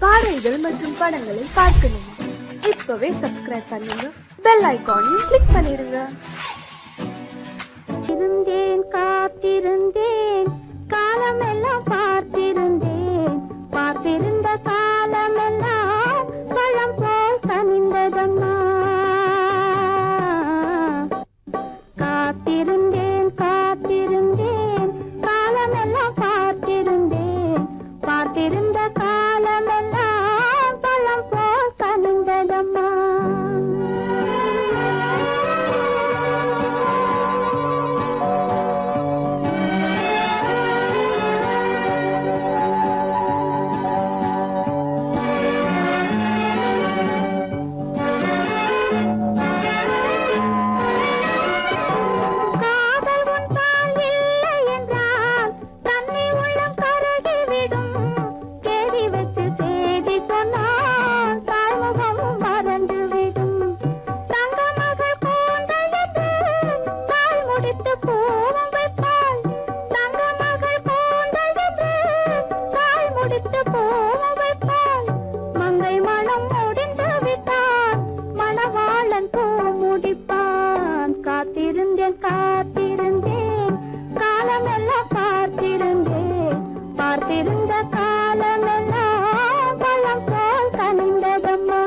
பாடல்கள் மற்றும் படங்களை பார்க்கணுமா? இப்பவே சப்ஸ்கிரைப் பண்ணுங்க, பெல் ஐகானையும் கிளிக் பண்ணிருங்க. இருந்தேன் காத்திருந்தேன் காலமெல்லாம் பார்த்திருந்தேன் பார்த்திருந்த காலமெல்லாம் பழம் போல் கனிந்ததம்மா. காத்திருந்தேன் காத்திருந்தேன் காலமெல்லாம் பார்த்திருந்தேன் பார்த்திருந்த காலமெல்லாம் பழம் போல் கனிந்ததம்மா. காத்திருந்தேன் காத்திருந்தேன் காலமெல்லாம் பார்த்திருந்தேன் பார்த்திருந்த காலமெல்லாம் பழம் போல் கனிந்ததம்மா.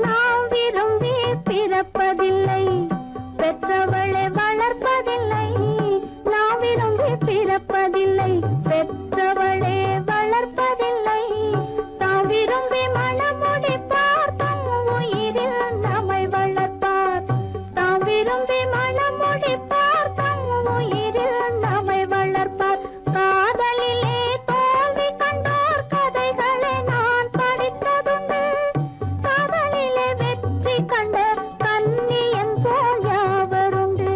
நாம் விரும்பி பிறப்பதில்லை, பெற்றவளை வளர்ப்பதில்லை. நாம் விரும்பி பிறப்பதில்லை, பெற்றவளே வளர்ப்பதில்லை. தாம் விரும்பி மணமுடிப்பார், தம் உயிரில் நம்மை வளர்ப்பார். தாம் விரும்பி மணமுடிப்பார், தம் உயிரில் நம்மை வளர்ப்பார். காதலிலே தோல்வி கண்டோர் கதைகளை நான் படித்ததுண்டு. காதலிலே வெற்றி கண்ட கன்னியன் போல் யாவருண்டு.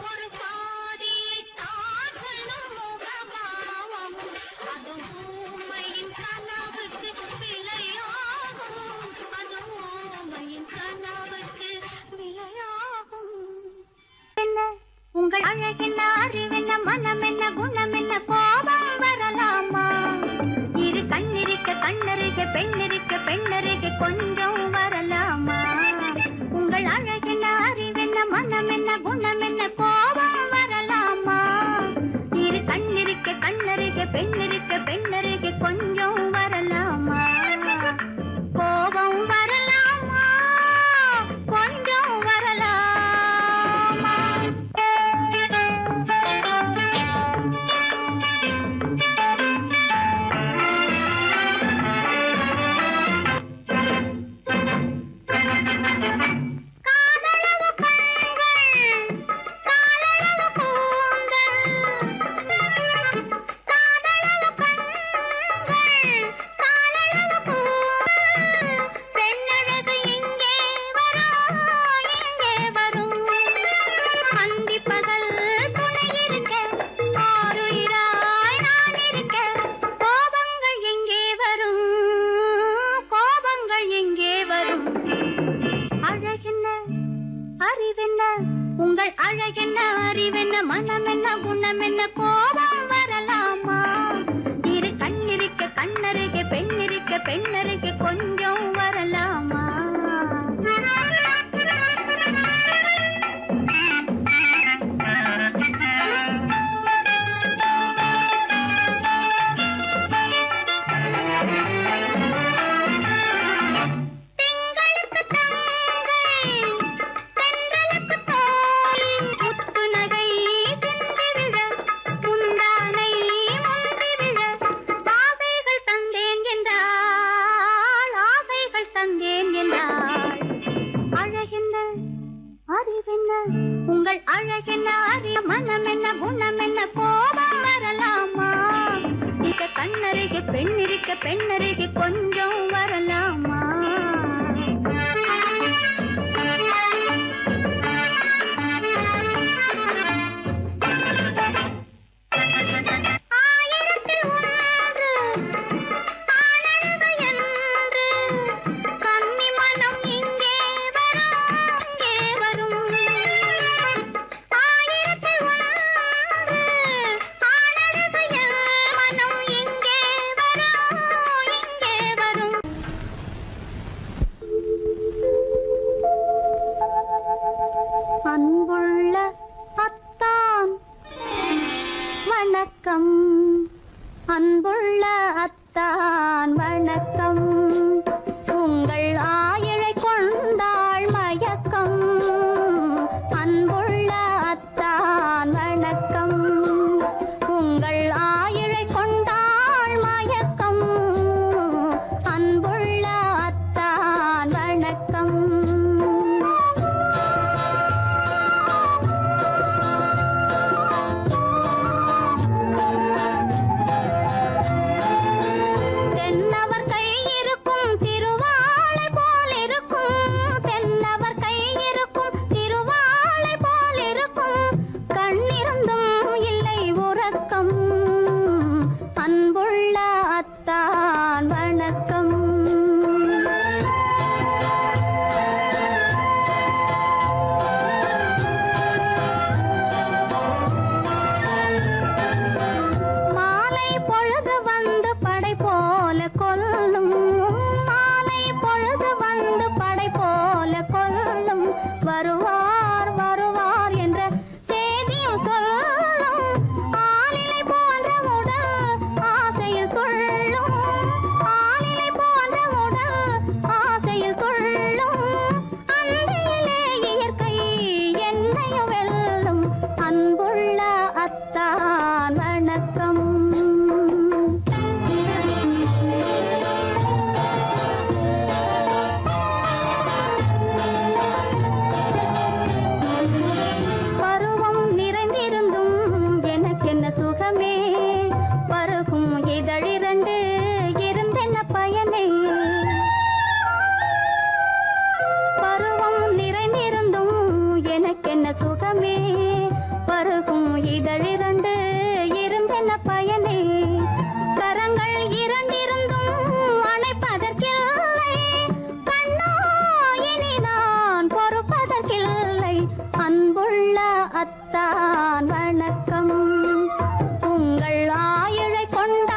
ஒரு பாதி தாசனும் முகபாவம் அது ஊமையின் கனவுக்கு விலையாகும் அது ஊமையின் கனவுக்கு விலையாகும் என்ன உங்கள் அழகென்ன அறிவென்ன மனம் என்ன குணம் என்ன கோபம் வரலாமா இரு கண்ணிருக்க கண்ணருக பெண்ணிருக்க பெண்ணருக கொஞ்சம் வரலாமா உங்கள் அழகென்ன அறிவென்ன மனம் என்ன குணம் என்ன கோபம் வரலாமா இரு கண்ணிருக்க கண்ணருக பெண்ணிருக்க பெண்ணருக கொஞ்சம் வரலாமா கோபம் வரலாமா கொஞ்சம் வரலாமா காதலவு கண்கள் காலளவு கூந்தல் காதலவு கண்கள் காலளவு கூந்தல் பெண்ணழகு இங்கே வரும் அந்தி பகல் துணை இருக்க ஆருயிராய் நான் இருக்க கோபங்கள் எங்கே வரும் கோபங்கள் எங்கே வரும் அழகென்ன அறிவென்ன உங்கள் அழகென்ன அறிவென்ன மனம் என்ன குணம் என்ன கோபம் வரலாமா இரு கண்ணிருக்க கண்ணருக பெண்ணிருக்க பெண்ணருக கொஞ்சம் வரலாமா திங்களுக்கு தங்கை தென்றலுக்கு தோல் முத்து நகை சிந்தி விழ முந்தானை முந்தி விழ ஆசைகள் தந்தேன் என்றாள் ஆசைகள் தந்தேன் என்றாள் அழகென்ன அறிவென்ன உங்கள் அழகென்ன அறி மனம் என்ன குணம் என்ன கோபம் வரலாமா இத கண்ணருக பெண்ணிருக்க பெண்ணருக கொஞ்சம் வரலாமா ஆயிரத்தில் ஒன்று ஆனழகு என்று கன்னி மனம் இங்கே வரும் ஆயிரத்தில் ஒன்று ஆனழகு மனம் இங்கே வரும் அன்புள்ள அத்தான் வணக்கம் அன்புள்ள அத்தான் வணக்கம் உங்கள் ஆயிழை கொண்டாள் மயக்கம் அன்புள்ள அத்தான் வணக்கம் உங்கள் ஆயிழை கொண்டாள் மயக்கம் அன்புள்ள அத்தான் வணக்கம் இதழிரண்டு இருந்தென்ன பயனே, கரங்கள் இரண்டிருந்தும் அணைப்பதற்கில்லை, கண்ணா இனி நான் பொறுப்பதற்கில்லை. அன்புள்ள அத்தான் வணக்கம், உங்கள் ஆயிழை கொண்டாள்.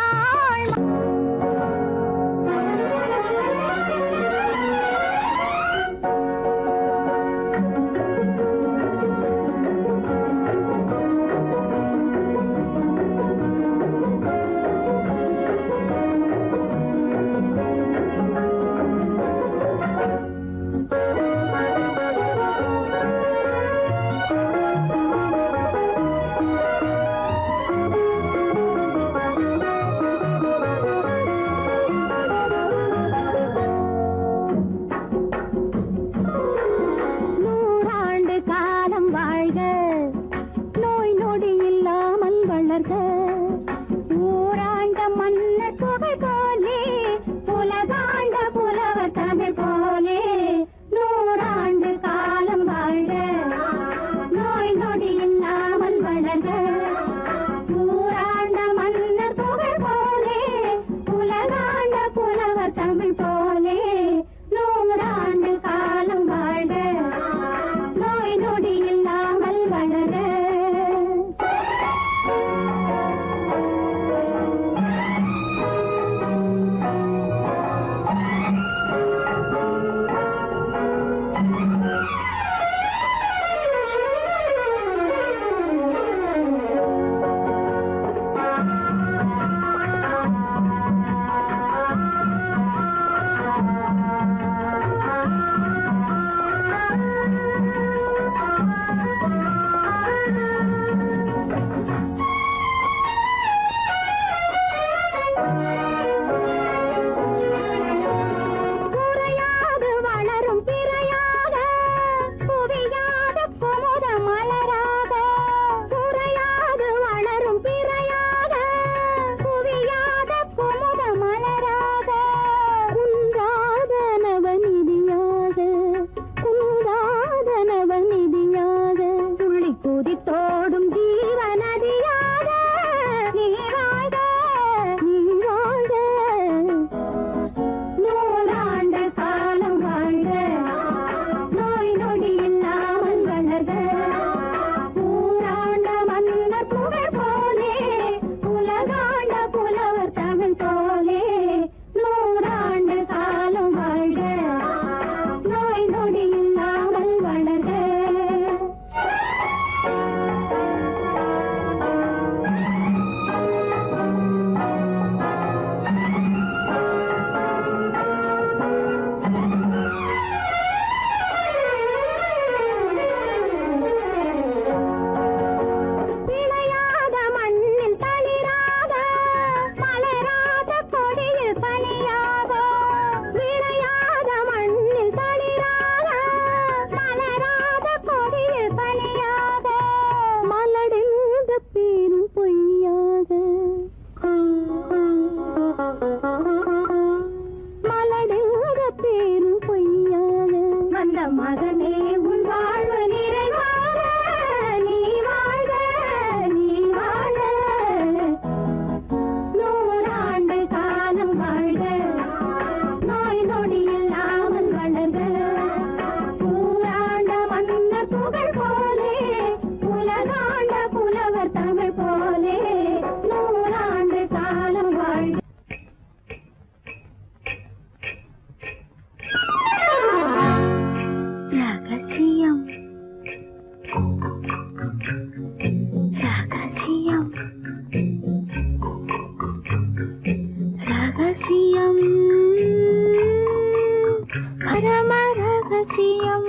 ரகசியம்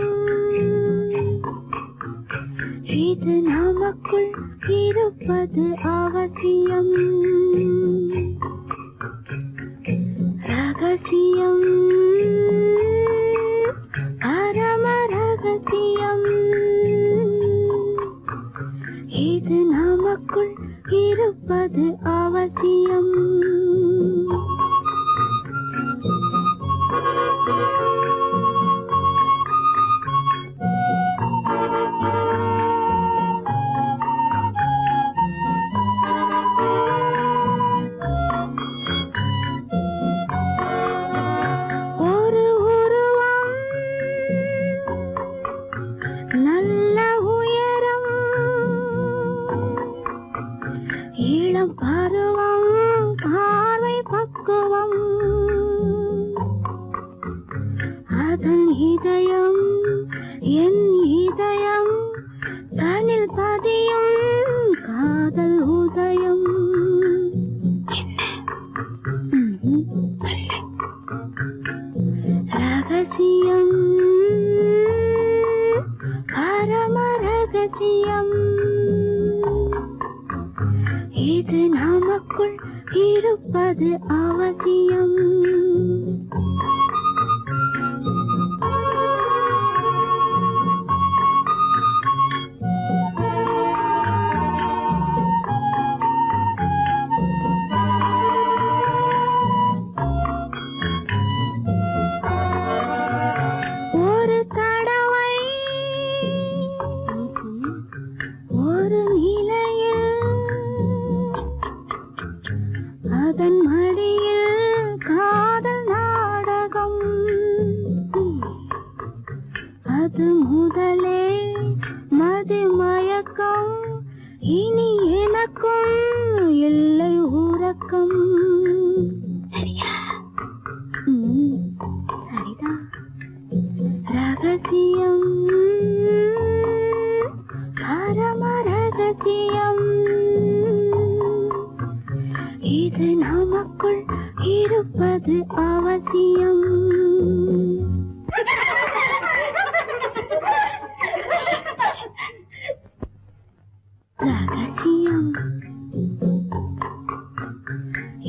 இது நமக்குள் இருப்பது அவசியம். ரகசியம் பரம ரகசியம் இது நமக்குள் இருப்பது அவசியம். இளம் பருவம் பார்வை பக்குவம் அதன் இதயம் என் இதயம் தனில் பதியும் காதல் உதயம் ரகசியம் பரம ரகசியம் இது நமக்குள் இருப்பது அவசியம் ஒரு தடவை ஒரு நிலையில் அதன் மடியில் காதல் நாடகம் அது முதலே மதிமயக்கம் இனி எனக்கும் இல்லை உறக்கம் சரியா சரிதான் ரகசியம் பரம ரகசியம் இது நமக்குள் இருப்பது அவசியம் ரகசியம்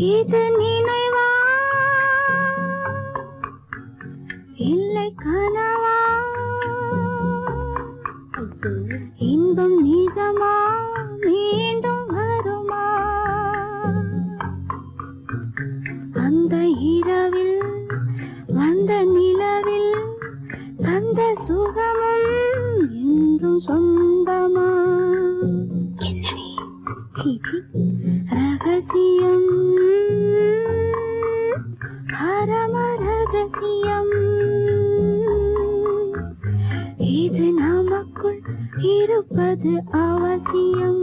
இது நினைவா இல்லை கனவா இன்பம் நிஜமா மீண்டும் வருமா அந்த இரவில் வந்த நிலவில் தந்த சுகமும் என்றும் சொந்தமா ரகசியம் பரம ரகசியம் இது நமக்குள் இருப்பது அவசியம்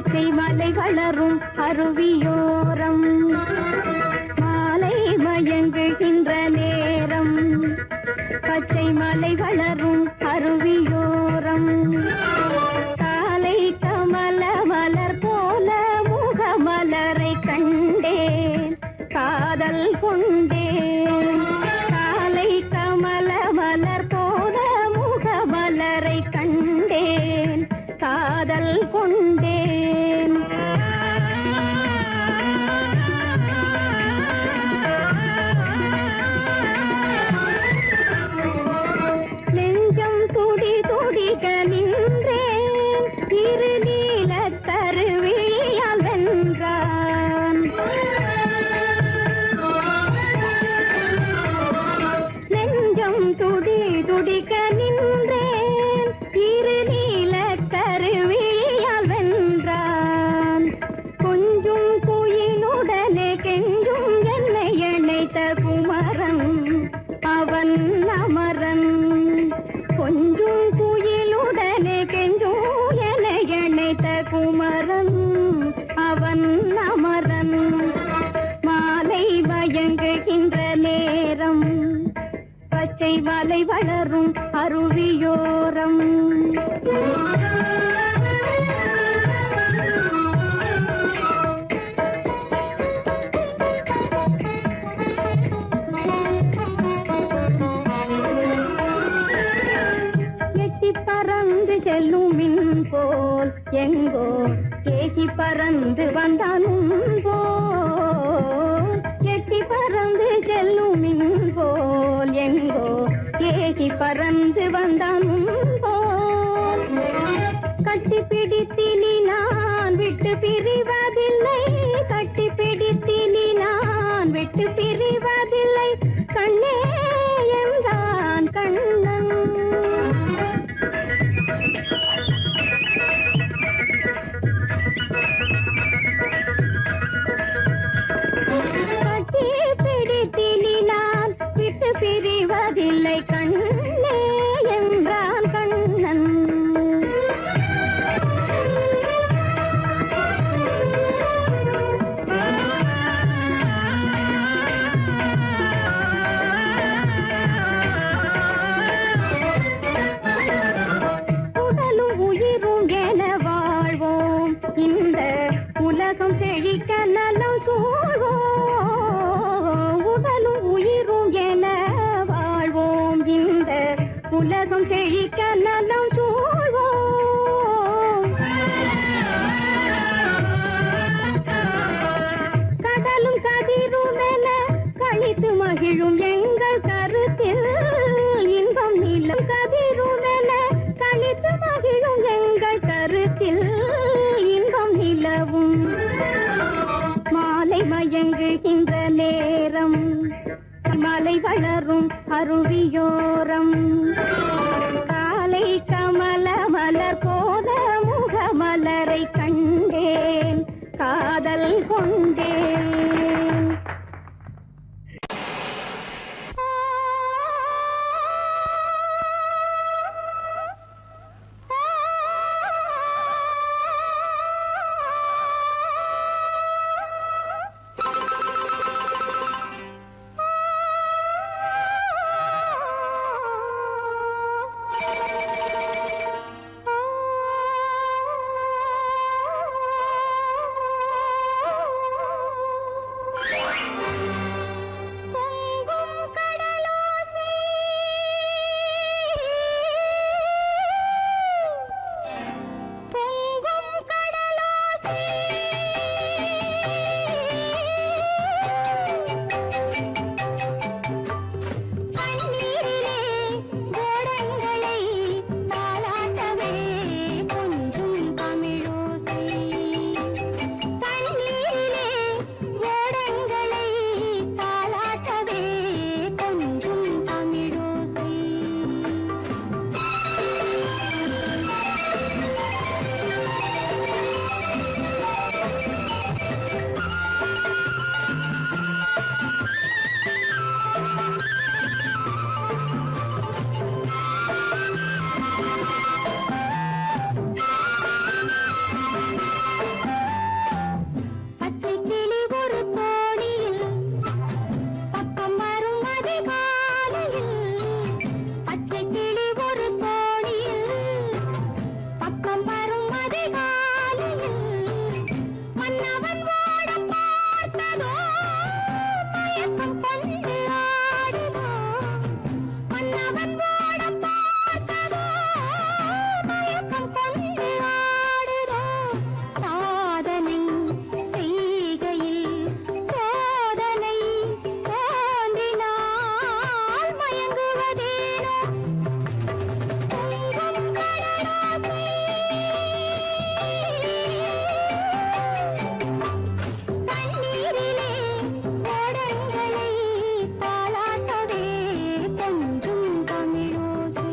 பச்சை மலை வளரும் அருவியோரம் மாலை மயங்குகின்ற நேரம் பச்சை மலை வளரும் அருவியோரம் காலை கமல மலர் போல முகமலரை கண்டேன் காதல் கொண்டேன் காலை கமல மலர் போல முகமலரை கண்டேன் காதல் கொண்டேன் நெஞ்சம் துடி துடிக நின்றேன் இரு நீல கருவிழியால் வென்றான் நெஞ்சம் துடி துடிக நின்றேன் இரு நீல கருவிழியால் வென்றான் கொஞ்சும் குயிலுடனே கெஞ்சும் என்னை இணைத்த குமரன் அவன் அமரன் கொஞ்சும் குயிலுடனே கெஞ்சும் என்னை இணைத்த குமரன் அவன் அமரன் மாலை மயங்குகின்ற நேரம் பச்சை மலை வளரும் அருவியோரம் எட்டி பறந்து செல்லும் மின் போல் எங்கோ ஏகி பறந்து வந்தானும் போல் எட்டி பறந்து செல்லும் மின் போல் எங்கோ ஏகி பறந்து வந்தானும் போல் கட்டி பிடித்தினி நான் விட்டு பிரிவதில்லை கட்டி பிடித்தினி நான் விட்டு பிரிவதில்லை கண்ணே என்றான் கண்ணன் கட்டி பிடித்தினி நான் விட்டு பிரிவதில்லை கண்ணே என்றான் கண்ணன் உடலும் உயிரும் என வாழ்வோம் இந்த உலகம் செழிக்க நலம் சூழ்வோம் உடலும் உயிரும் என வாழ்வோம் இந்த உலகம் செழிக்க நலம் சூழ்வோம் கடலும் கதிரும் என கழித்து மகிழும் எங்கள் கருத்தில் இன்பம் நிலம் கதிரும் என கழித்து மகிழும் எங்கள் கருத்தில் இன்பம் நிலவும் மாலை மயங்குகின்ற நேரம் மலை வளரும் அருவியோரம் காலை கமல மலர் போல முகமலரை கண்டேன் காதல் கொண்டேன் தூங்குவதேனோ பொங்கும் கடலோசை. தண்ணீரிலே ஓடங்களை தாலாட்டவே கொஞ்சும் தமிழோசை.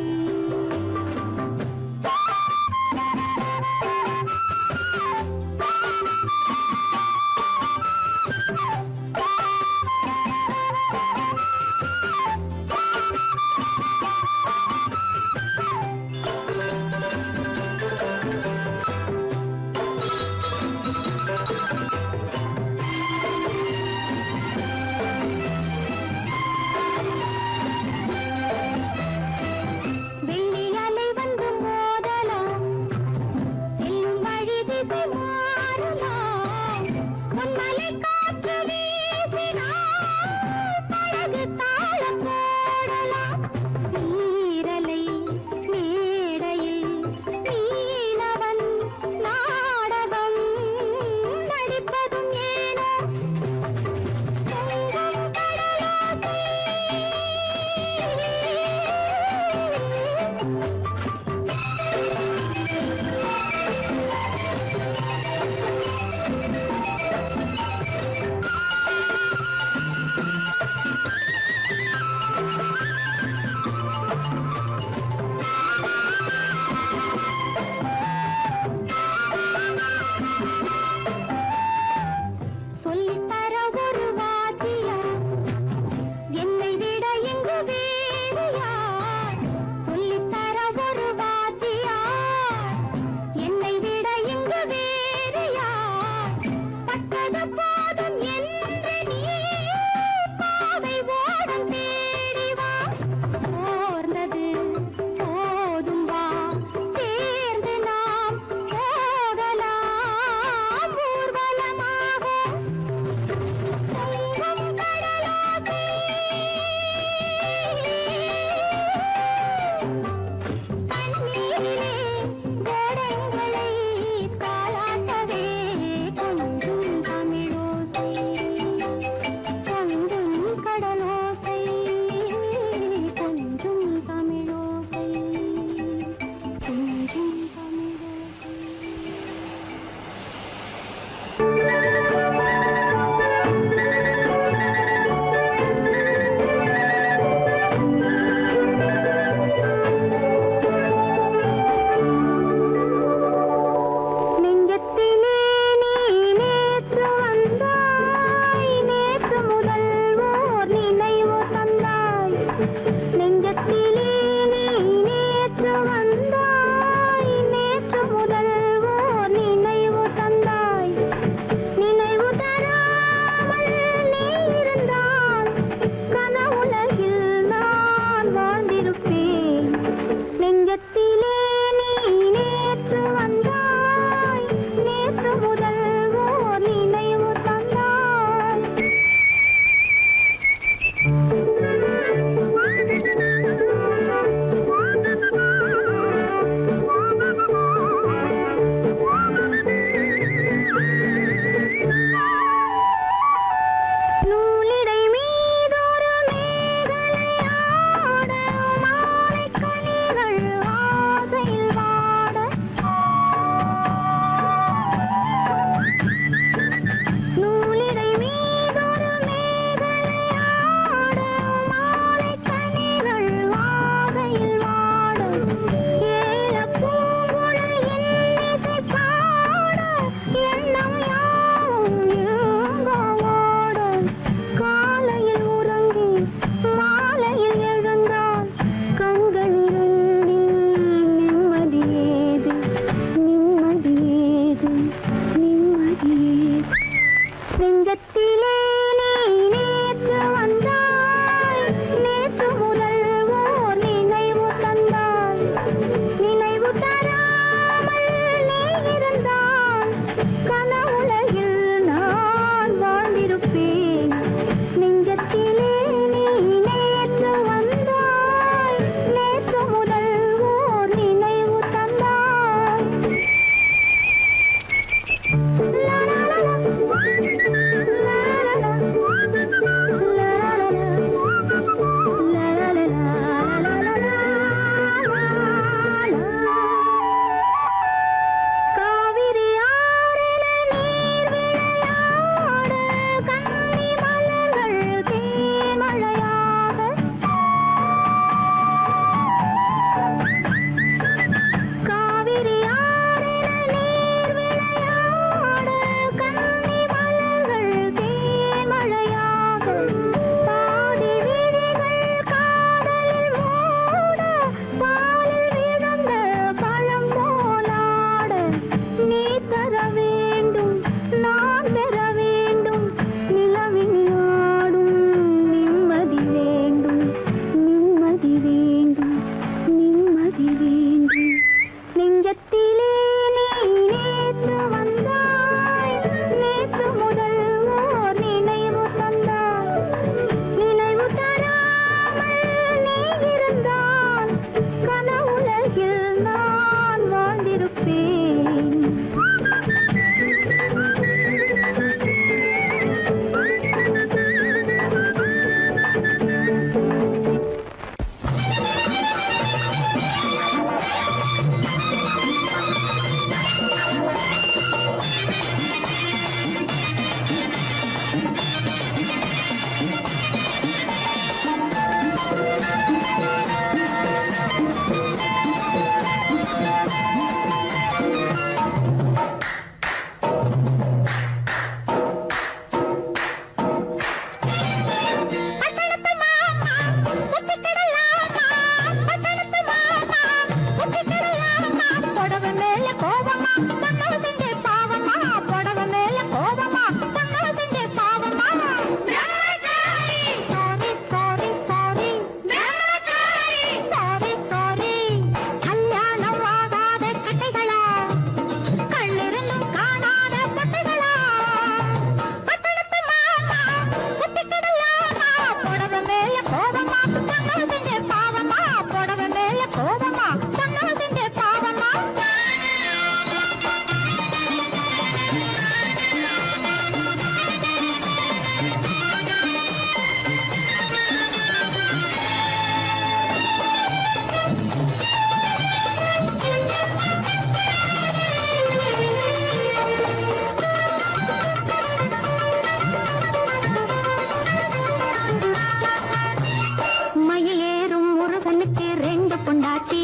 முருகனுக்கு 2 பொண்டாட்டி,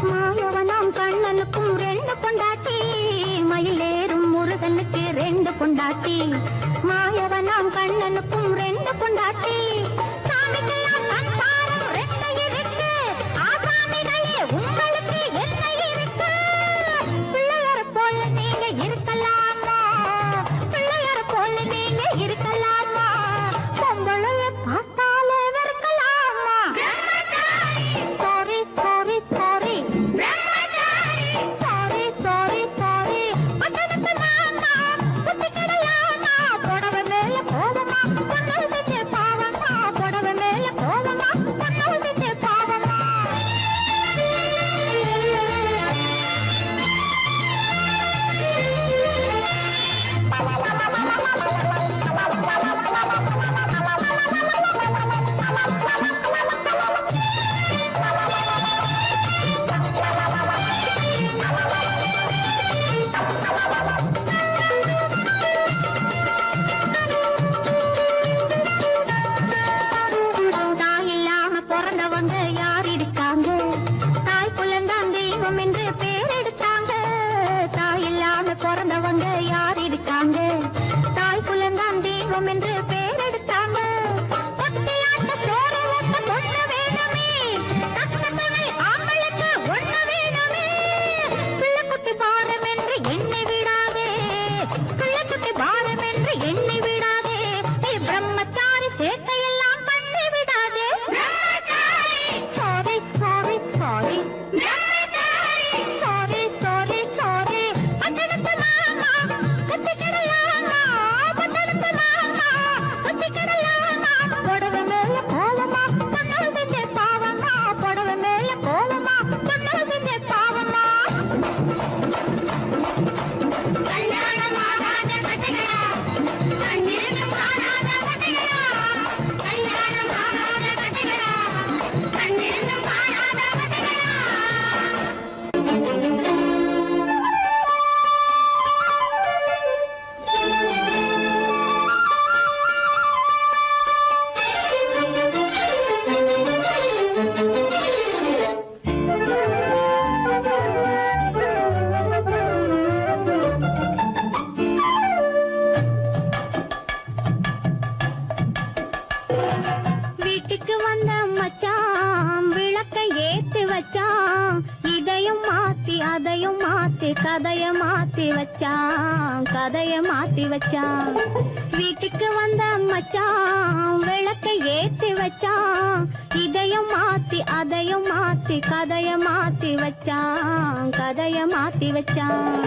மாயவனாம் கண்ணனுக்கும் 2 பொண்டாட்டி. மயிலேறும் முருகனுக்கு 2 பொண்டாட்டி, மாயவனாம் கண்ணனுக்கும் 2 பொண்டாட்டி. சாமிக்கெல்லாம் சம்சாரம் 2 இருக்கு, ஆசாமிகளே உங்களுக்கு என்ன இருக்கு? பிள்ளையார போல நீங்க இருக்கலாமா, பிள்ளையார போல நீங்க இருக்கலாமா, பொம்பளைய பார்த்தாலே வெறுக்கலாமா? Sorry sorry sorry sorry sorry sorry பட்டணத்து மாமா புத்தி கிடையாமா, புடவை மேல கோவமா பொண்ணு செஞ்ச பாவமா, புடவை மேல கோவமா பொண்ணு செஞ்ச பாவமா. தாய் இல்லாம பிறந்தவங்க யார் இருக்காங்க, தாய் குலந்தான் தெய்வம் என்று பேர் எடுத்தாங்க. தாய் இல்லாம பிறந்தவங்க யார் இருக்காங்க, தாய் குலந்தான் தெய்வம் என்று பேர் எடுத்தாங்க. ஒத்தையாட்ட சோறு ஊட்ட பொண்ணு வேணுமே, தக்கத்தவை ஆம்பளுக்கு ஒண்ணு வேணுமே. பிள்ளைக்குட்டி பாரம் என்று எண்ணி விடாதே, பிள்ளைக்குட்டி பாரம் என்று எண்ணி விடாதே, நீ பிரம்மச்சாரி சேர்க்கையெல்லாம் பண்ணி விடாதே. Sorry sorry sorry sorry sorry sorry பட்டணத்து மாமா புத்தி கிடையாமா, பட்டணத்து மாமா புத்தி கிடையாமா, புடவை மேல கோவமா பொண்ணு செஞ்ச பாவமா, புடவை மேல கோவமா பொண்ணு செஞ்ச பாவமா. கல்யாணம் ஆகாத கட்டைகளா, கண்ணீரும் காணாத கட்டைகளா, கல்யாணம் ஆகாத கட்டைகளா, கண்ணீரும் காணாத கட்டைகளா. வீட்டுக்கு வந்த மச்சான் விளக்கை ஏத்தி வச்சான், இதையும் மாத்தி அதையும் மாத்தி கதைய மாத்தி வச்சான், கதைய மாத்தி வச்சான். வீட்டுக்கு வந்த மச்சான் விளக்கை ஏத்தி வச்சான், இதையும் மாத்தி அதையும் மாத்தி கதைய மாத்தி வச்சான், கதைய மாத்தி வச்சான்.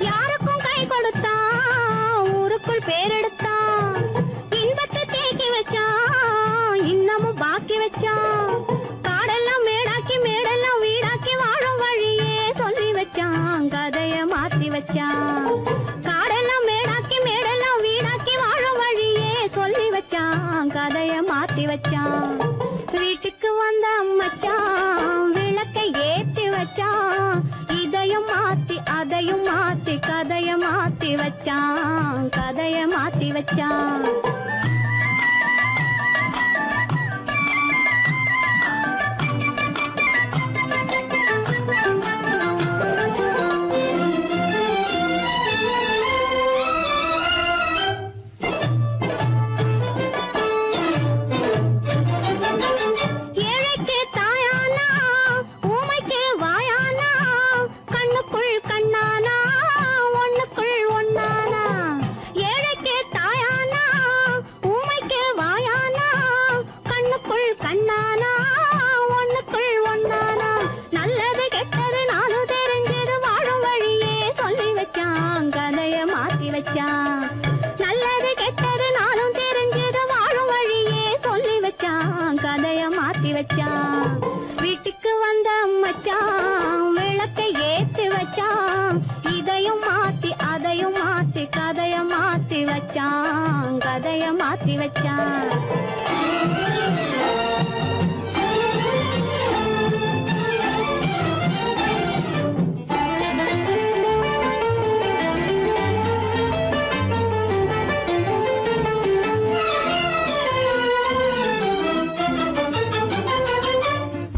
யாருக்கும் கை கொடுத்தான், ஊருக்குள் பேரெடுத்தான், இன்பத்தை தேக்கி வச்சான், இன்னமும் பாக்கி வச்சான். காடெல்லாம் மேடாக்கி மேடெல்லாம் வீடாக்கி வாழும் வழியே சொல்லி வச்சான், கதைய மாத்தி வச்சான். காடெல்லாம் மேடாக்கி மேடெல்லாம் வீடாக்கி வாழும் வழியே சொல்லி வச்சான், கதைய மாத்தி வச்சான். வீட்டுக்கு வந்த மச்சான் விளக்கை ஏத்தி வச்சான், இதையும் மாத்தி அதையும் மாத்தி கதைய மாத்தி வச்சான், கதைய மாத்தி வச்சான். ஏழைக்கு தாயானா, ஊமைக்கு வாயானா, கண்ணுக்குள் கண்ணானா, ஒண்ணுக்குள் ஒண்ணானா. ஏழைக்கு தாயானா, ஊமைக்கு வாயானா, கண்ணுக்குள் கண்ணானா, ஒண்ணுக்குள் ஒண்ணானா. நல்லது கெட்டது நாலு தெரிஞ்சது வாழும் வழியே சொல்லி வச்சான், கதைய மாத்தி வச்சான். நல்லது கெட்டது நாளும் தெரிஞ்சது வாழும் வழியே சொல்லி வச்சான், கதைய மாத்தி வச்சான். வீட்டுக்கு வந்த மச்சான் விளக்கை ஏத்தி வச்சான், இதையும் மாத்தி அதையும் மாத்தி கதைய மாத்தி வச்சான் கதைய மாத்தி வச்சான்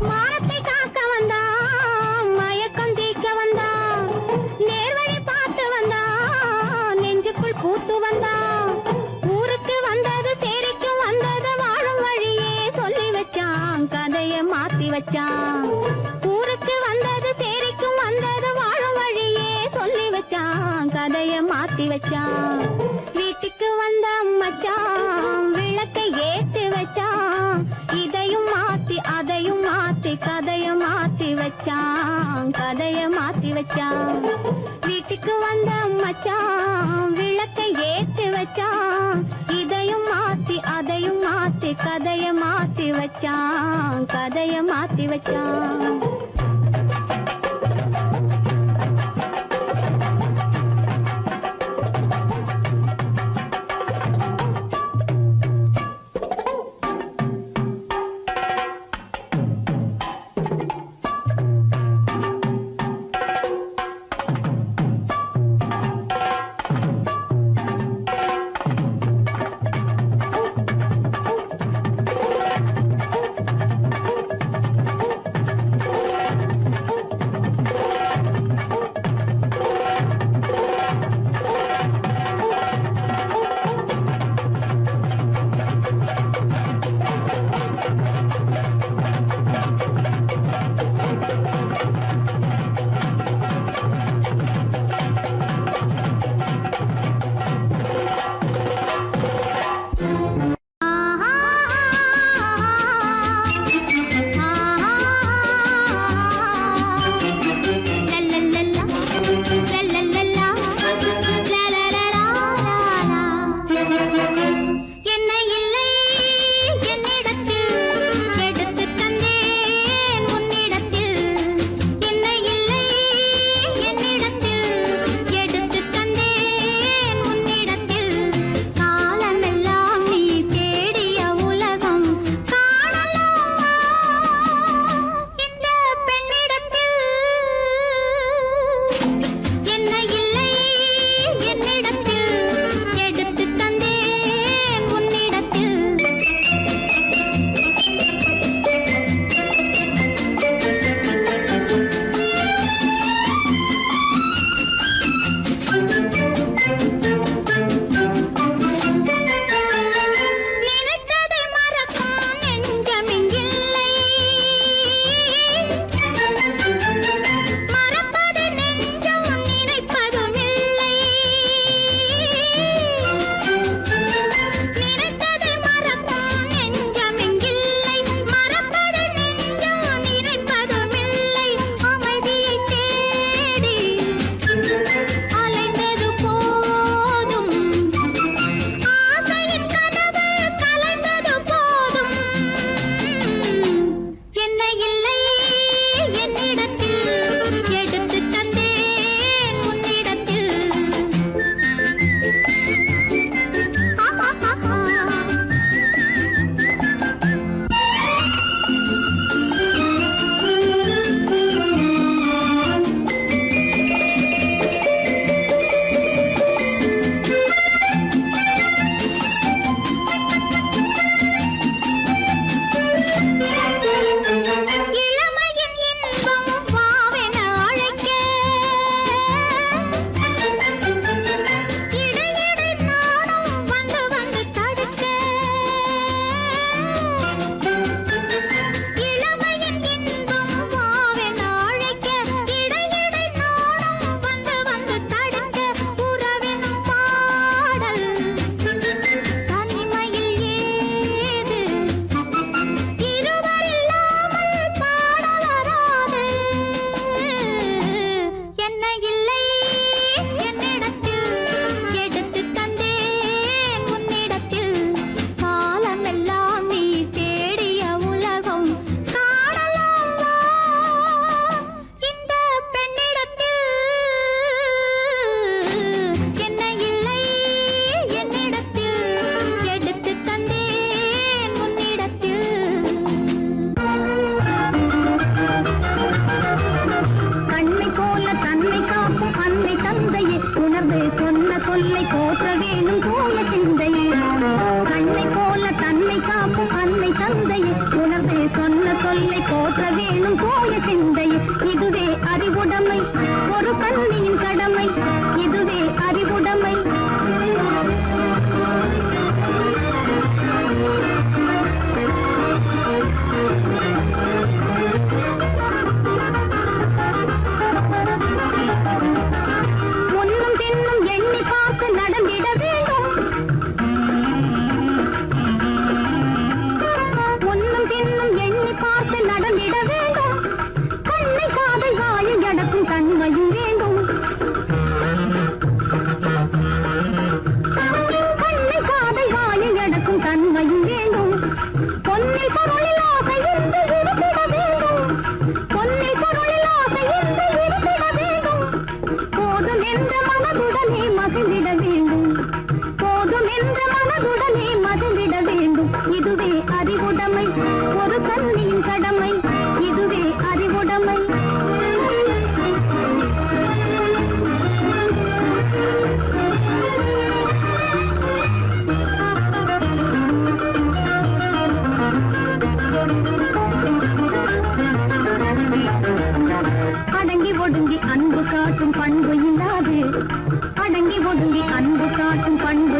மானத்தை காக்க வந்தான் மயக்கம் தீக்க வந்தான் நேர்வழி பார்த்து வந்தான் நெஞ்சுக்குள் பூத்து வந்தான் ஊருக்கு வந்தது சேரிக்கும் வந்தது வாழும் வழியே சொல்லி வச்சான் கதைய மாத்தி வச்சான் ஊருக்கு வந்தது சேரிக்கும் வந்தது வாழும் வழியே சொல்லி வச்சான் கதைய மாத்தி வச்சான் வீட்டுக்கு வந்த மச்சான் விளக்கை ஏத்தி வச்சான் இதையும் மாத்தி அதையும் மாத்தி கதைய மாத்தி வச்சான் கதைய மாத்தி வச்சான் வீட்டுக்கு வந்த மச்சான் விளக்கை ஏத்தி வச்சான் இதையும் மாத்தி அதையும் மாத்தி கதைய மாத்தி வச்சான் கதைய மாத்தி வச்சான் அன்னை தந்தையே உணர்ந்து சொன்ன சொல்லை போற்ற வேணும் போய சிந்தையே இதுவே அறிவுடைமை ஒரு கண்ணியின் கடமை இதுவே அறிவுடைமை முன்னும் பின்னும் எண்ணி பார்த்து நடந்திட வேண்டும் முன்னும் பின்னும் எண்ணி பார்த்து நடந்திட வேண்டும் கண்ணை காதை வாயை அடக்கும் தன்மையும் வேண்டும் கண்ணை காதை வாயை அடக்கும் தன்மையும் வேண்டும் பொன்னில் பொருளில் ஆசை இருந்து இருந்திட வேண்டும் பொன்னில் பொருளில் ஆசை இருந்து இருந்திட வேண்டும் போதும் என்ற மனதுடனே மகிழ்ந்திட வேண்டும் போதும் என்ற மனதுடனே மகிழ்ந்திட வேண்டும் இதுவே அறிவுடைமை ஒரு கண்ணியின் கடமை இதுவே அறிவுடைமை அடங்கி ஒடுங்கி அன்பு காட்டும் பண்பு இல்லாது அடங்கி ஒடுங்கி அன்பு காட்டும் பண்பு